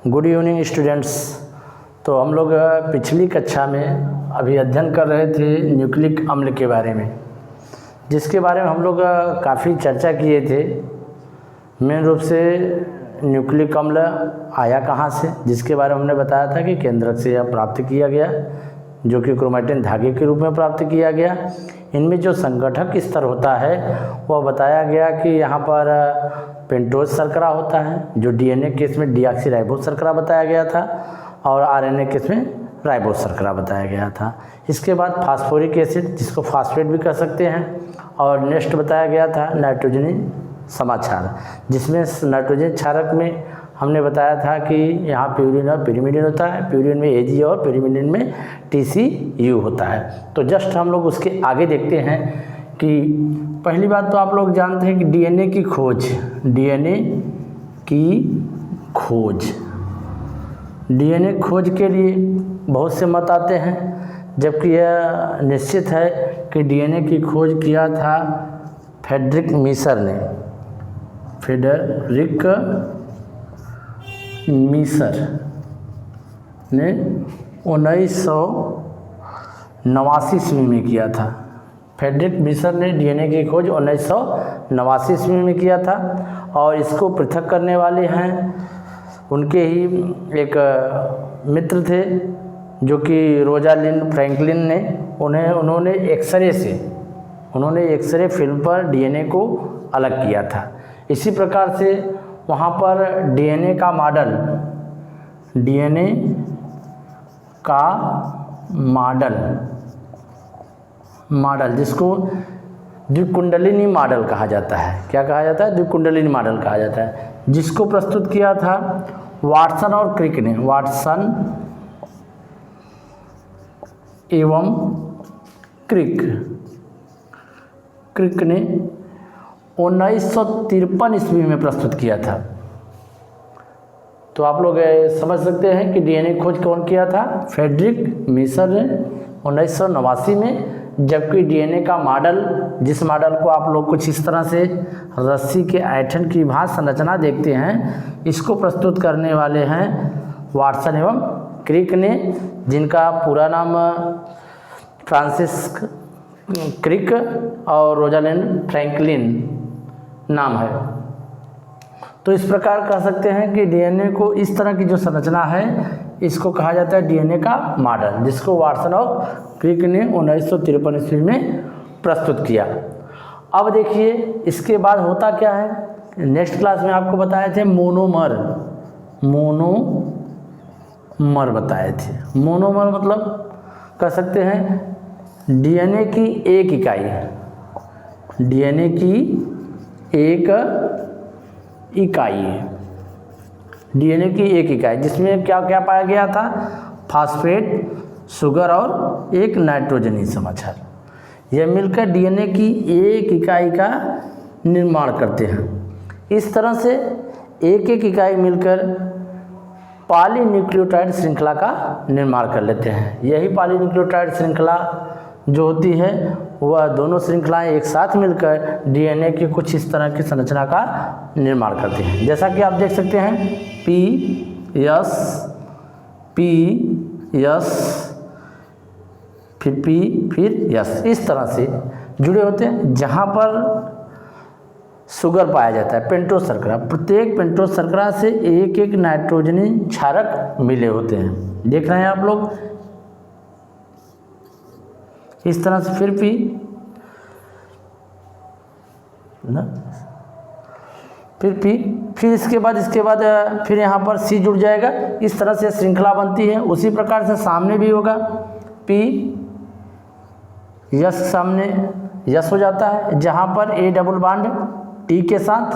Good evening students. तो हम लोग पिछली कक्षा में अभी अध्ययन कर रहे थे न्यूक्लिक अम्ल के बारे में, जिसके बारे में हम लोग काफ़ी चर्चा किए थे। मेन रूप से न्यूक्लिक अम्ल आया कहाँ से, जिसके बारे में हमने बताया था कि केंद्रक से यह प्राप्त किया गया, जो कि क्रोमैटिन धागे के रूप में प्राप्त किया गया। इनमें जो संगठक स्तर होता है वह बताया गया कि यहाँ पर पेंटोज शर्करा होता है, जो डीएनए केस में डीऑक्सीराइबोज शर्करा बताया गया था, और आरएनए केस में राइबोज शर्करा बताया गया था। इसके बाद फास्फोरिक एसिड, जिसको फास्फेट भी कह सकते हैं, और नेक्स्ट बताया गया था नाइट्रोजनी समाक्षार, जिसमें नाइट्रोजन क्षारक में हमने बताया था कि यहाँ प्यूरिन और पिरिमिडिन होता है। प्यूरिन में एजी और पिरिमिडिन में टीसीयू होता है। तो जस्ट हम लोग उसके आगे देखते हैं कि पहली बात तो आप लोग जानते हैं कि डीएनए की खोज, डीएनए खोज के लिए बहुत से मत आते हैं, जबकि यह निश्चित है कि डीएनए की खोज किया था फ्रेडरिक मीसर ने। फ्रेडरिक मीसर ने 1989 ईस्वी में किया था। फ्रेडरिक मीसर ने डीएनए की खोज 1989 ईस्वी में किया था, और इसको पृथक करने वाले हैं उनके ही एक मित्र थे, जो कि रोजालिंड फ्रैंकलिन ने। उन्होंने एक्सरे फिल्म पर डीएनए को अलग किया था। इसी प्रकार से वहाँ पर डीएनए का मॉडल जिसको द्विकुंडलिनी मॉडल कहा जाता है। क्या कहा जाता है? द्विकुंडलिनी मॉडल कहा जाता है, जिसको प्रस्तुत किया था वाटसन और क्रिक ने। वाटसन एवं क्रिक ने 1953 ईस्वी में प्रस्तुत किया था। तो आप लोग समझ सकते हैं कि डीएनए खोज कौन किया था? फ्रेडरिक मीसर ने 1989 में। जबकि डीएनए का मॉडल, जिस मॉडल को आप लोग कुछ इस तरह से रस्सी के ऐंठन की भांति संरचना देखते हैं, इसको प्रस्तुत करने वाले हैं वाटसन एवं क्रिक ने, जिनका पूरा नाम फ्रांसिस क्रिक और रोजालिंड फ्रैंकलिन नाम है। तो इस प्रकार कह सकते हैं कि डीएनए को इस तरह की जो संरचना है, इसको कहा जाता है डीएनए का मॉडल, जिसको वाटसन और क्रिक ने 1953 ईस्वी में प्रस्तुत किया। अब देखिए इसके बाद होता क्या है। नेक्स्ट क्लास में आपको बताए थे मोनोमर बताए थे। मोनोमर मतलब कह सकते हैं डीएनए की एक इकाई, जिसमें क्या क्या पाया गया था? फास्फेट, शुगर और एक नाइट्रोजनी समाक्षार। यह मिलकर डीएनए की एक इकाई का निर्माण करते हैं। इस तरह से एक एक इकाई मिलकर पॉलीन्यूक्लियोटाइड श्रृंखला का निर्माण कर लेते हैं। यही पॉलीन्यूक्लियोटाइड श्रृंखला जो होती है, वह दोनों श्रृंखलाएं एक साथ मिलकर डीएनए की कुछ इस तरह की संरचना का निर्माण करते हैं। जैसा कि आप देख सकते हैं पी यस फिर पी फिर यस, इस तरह से जुड़े होते हैं। जहाँ पर शुगर पाया जाता है, पेंटोज शर्करा, प्रत्येक पेंटोज शर्करा से एक एक नाइट्रोजनी क्षारक मिले होते हैं। देख रहे हैं आप लोग इस तरह से। फिर फिर इसके बाद फिर यहाँ पर सी जुड़ जाएगा। इस तरह से श्रृंखला बनती है। उसी प्रकार से सामने भी होगा, पी यस, सामने यस हो जाता है, जहाँ पर ए डबल बॉन्ड टी के साथ।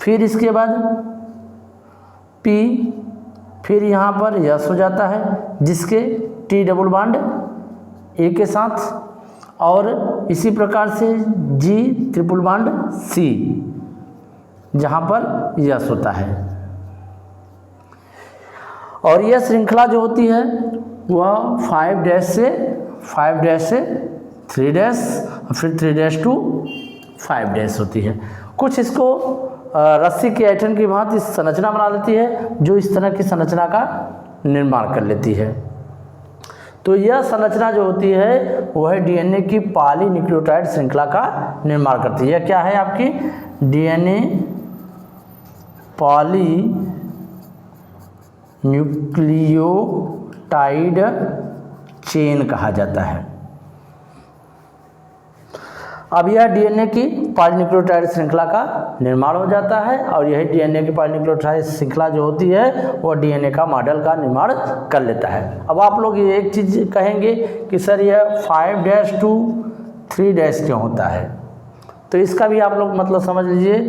फिर इसके बाद पी, फिर यहाँ पर यस हो जाता है, जिसके टी डबल बॉन्ड ए के साथ, और इसी प्रकार से जी ट्रिपल बॉन्ड सी, जहाँ पर यस होता है। और यह श्रृंखला जो होती है वह 5' से 3' फिर 3' to 5' होती है। कुछ इसको रस्सी के ऐंठन की भांति संरचना बना लेती है, जो इस तरह की संरचना का निर्माण कर लेती है। तो यह संरचना जो होती है वह डीएनए की पॉलीन्यूक्लियोटाइड श्रृंखला का निर्माण करती है। यह क्या है आपकी डीएनए पॉलीन्यूक्लियोटाइड चेन कहा जाता है। अब यह डीएनए की पॉलीन्यूक्लियोटाइड श्रृंखला का निर्माण हो जाता है और यही डीएनए की पॉलीन्यूक्लियोटाइड श्रृंखला जो होती है वह डीएनए का मॉडल का निर्माण कर लेता है। अब आप लोग ये एक चीज़ कहेंगे कि सर यह 5' to 3' क्यों होता है, तो इसका भी आप लोग मतलब समझ लीजिए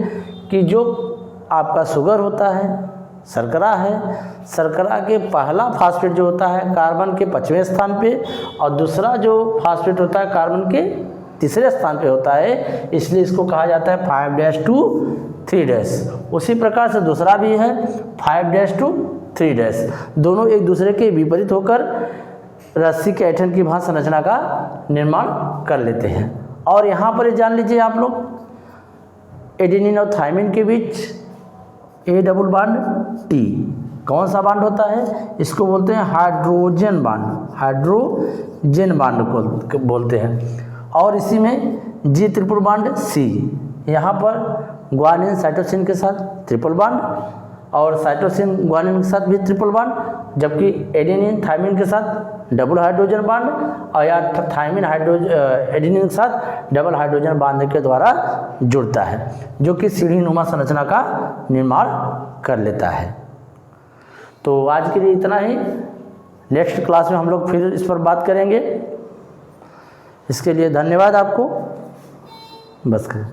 कि जो आपका शुगर होता है, शर्करा है, शर्करा के पहला फास्फेट जो होता है कार्बन के 5वें स्थान पे और दूसरा जो फास्फेट होता है कार्बन के तीसरे स्थान पे होता है, इसलिए इसको कहा जाता है 5' to 3'। उसी प्रकार से दूसरा भी है 5' to 3'। दोनों एक दूसरे के विपरीत होकर रस्सी के ऐंठन की भांति संरचना का निर्माण कर लेते हैं। और यहाँ पर जान लीजिए आप लोग एडेनिन और थायमिन के बीच A डबल बॉन्ड T कौन सा बांड होता है, इसको बोलते हैं हाइड्रोजन बांड, हाइड्रोजन बांड को बोलते हैं। और इसी में G ट्रिपल बांड C, यहाँ पर ग्वानिन साइटोसिन के साथ ट्रिपल बांड और साइटोसिन ग्वानिन के साथ भी ट्रिपल बांड, जबकि एडेनिन थायमिन के साथ डबल हाइड्रोजन बांड और या थायमिन एडेनिन के साथ डबल हाइड्रोजन बांड के द्वारा जुड़ता है, जो कि सीढ़ीनुमा संरचना का निर्माण कर लेता है। तो आज के लिए इतना ही, नेक्स्ट क्लास में हम लोग फिर इस पर बात करेंगे। इसके लिए धन्यवाद आपको, बस करें।